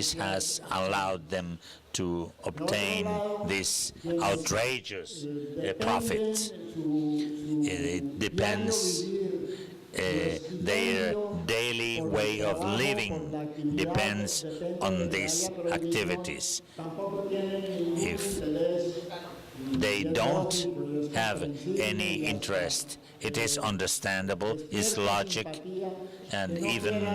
this has allowed them to obtain this outrageous profit. It depends, their daily way of living depends on these activities. If they don't have any interest, it is understandable, it's logic, and even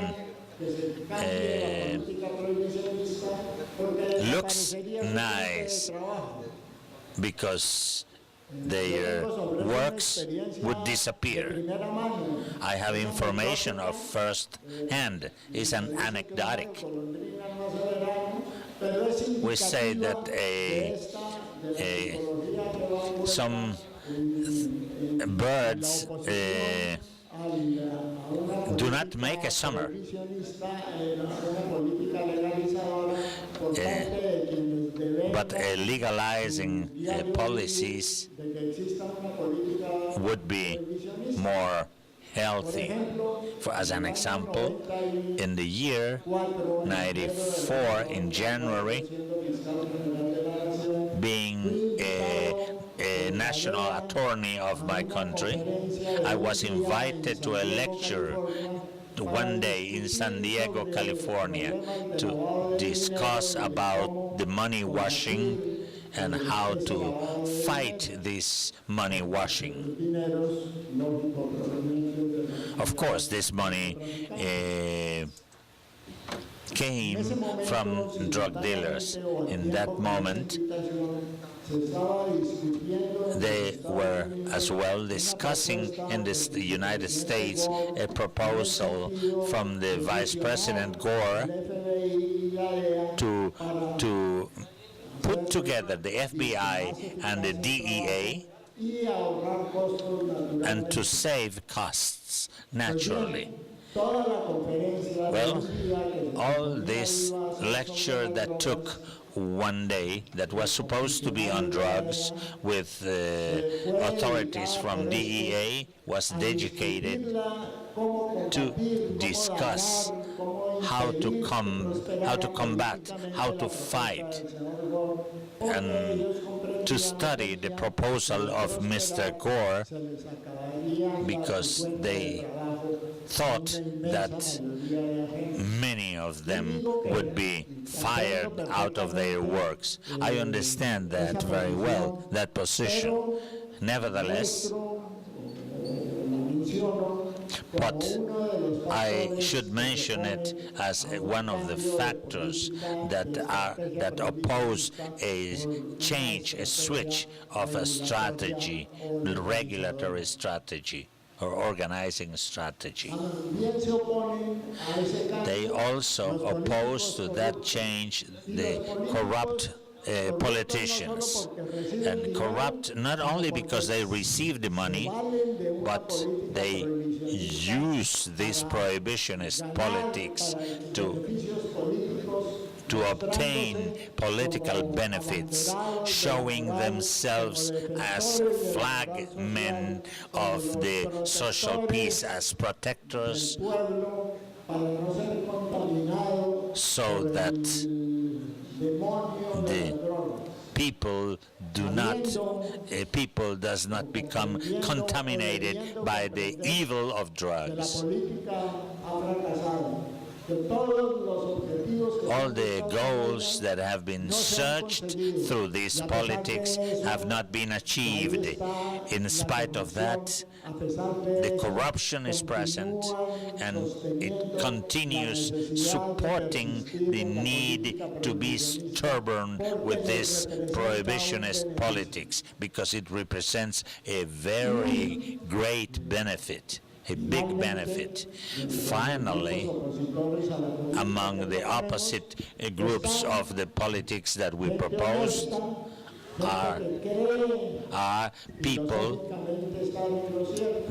looks nice, because their works would disappear. I have information of first hand. It's an anecdotic. We say that some birds do not make a summer. But legalizing policies would be more healthy. As an example, in the year 94, in January, being a national attorney of my country, I was invited to a lecture one day in San Diego, California, to discuss about the money washing and how to fight this money washing. Of course, this money came from drug dealers. In that moment, they were as well discussing in the United States a proposal from the Vice President Gore to put together the FBI and the DEA and to save costs naturally. Well, all this lecture that took one day, that was supposed to be on drugs with authorities from DEA, was dedicated to discuss how to combat, how to fight, and to study the proposal of Mr. Gore, because they thought that many of them would be fired out of their works. I understand that very well, that position. Nevertheless, but I should mention it as one of the factors that oppose a change, a switch of a strategy, regulatory strategy or organizing strategy. They also oppose to that change the corrupt politicians, and corrupt not only because they receive the money, but they use this prohibitionist politics to obtain political benefits, showing themselves as flagmen of the social peace, as protectors, so that the people does not become contaminated by the evil of drugs. All the goals that have been searched through these politics have not been achieved. In spite of that, the corruption is present, and it continues supporting the need to be stubborn with this prohibitionist politics, because it represents a very great benefit, a big benefit. Finally, among the opposite groups of the politics that we proposed are people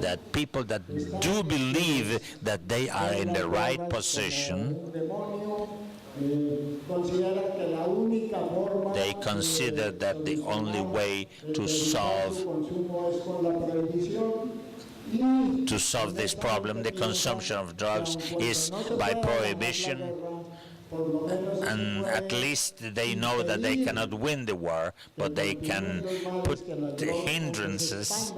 that do believe that they are in the right position. They consider that the only way to solve this problem, the consumption of drugs, is by prohibition, and at least they know that they cannot win the war, but they can put the hindrances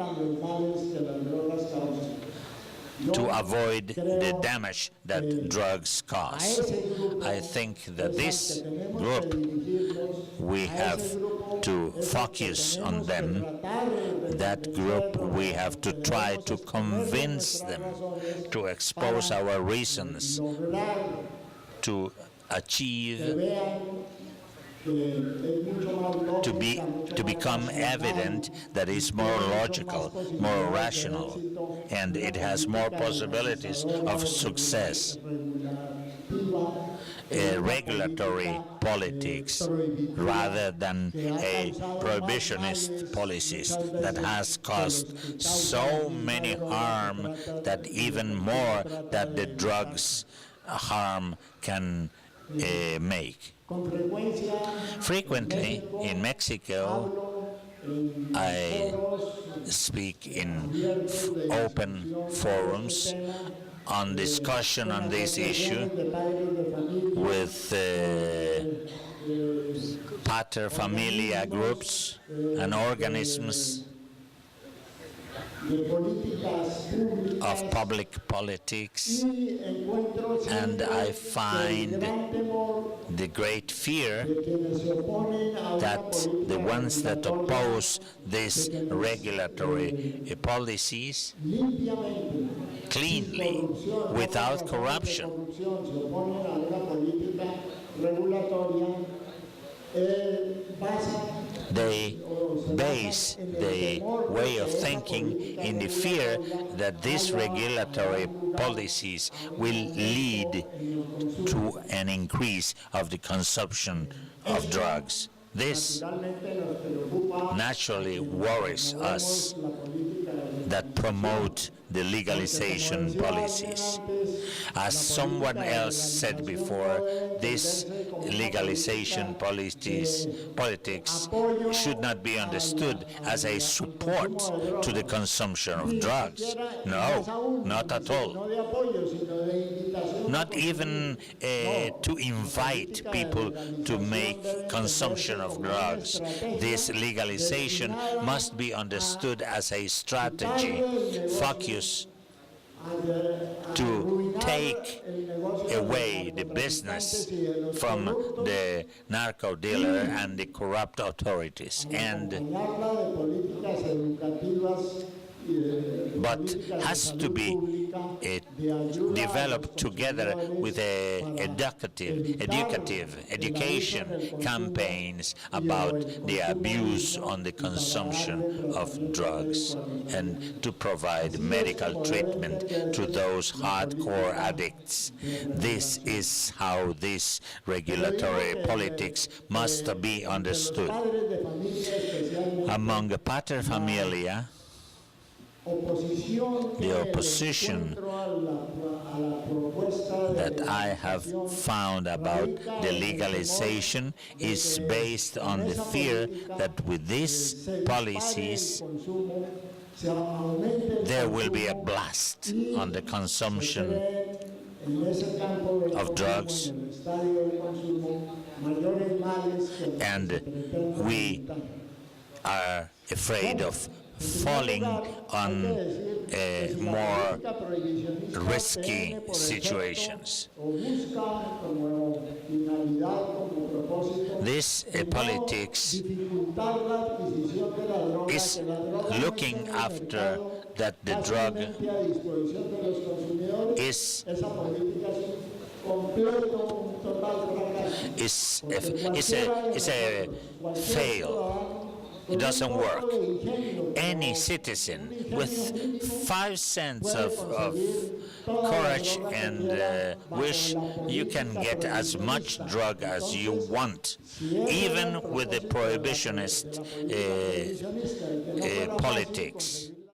to avoid the damage that drugs cause. I think that this group, we have to focus on them. That group, we have to try to convince them, to expose our reasons, to achieve, to become evident that it's more logical, more rational, and it has more possibilities of success. Regulatory politics rather than a prohibitionist policies that has caused so many harm that even more that the drugs harm can make. Frequently in Mexico, I speak in open forums on discussion on this issue with pater familia groups and organisms of public politics, and I find the great fear that the ones that oppose these regulatory policies cleanly, without corruption, they base the way of thinking in the fear that these regulatory policies will lead to an increase of the consumption of drugs. This naturally worries us that promote the legalization policies. As someone else said before, this legalization politics should not be understood as a support to the consumption of drugs. No, not at all. Not even to invite people to make consumption of drugs. This legalization must be understood as a strategy, focus to take away the business from the narco dealer and the corrupt authorities, but has to be developed together with education campaigns about the abuse on the consumption of drugs, and to provide medical treatment to those hardcore addicts. This is how this regulatory politics must be understood. Among the pater familia, the opposition that I have found about the legalization is based on the fear that with these policies there will be a blast on the consumption of drugs, and we are afraid of falling on more risky situations. This politics is looking after that the drug is a fail. It doesn't work. Any citizen with 5 cents of courage and wish, you can get as much drug as you want, even with the prohibitionist politics.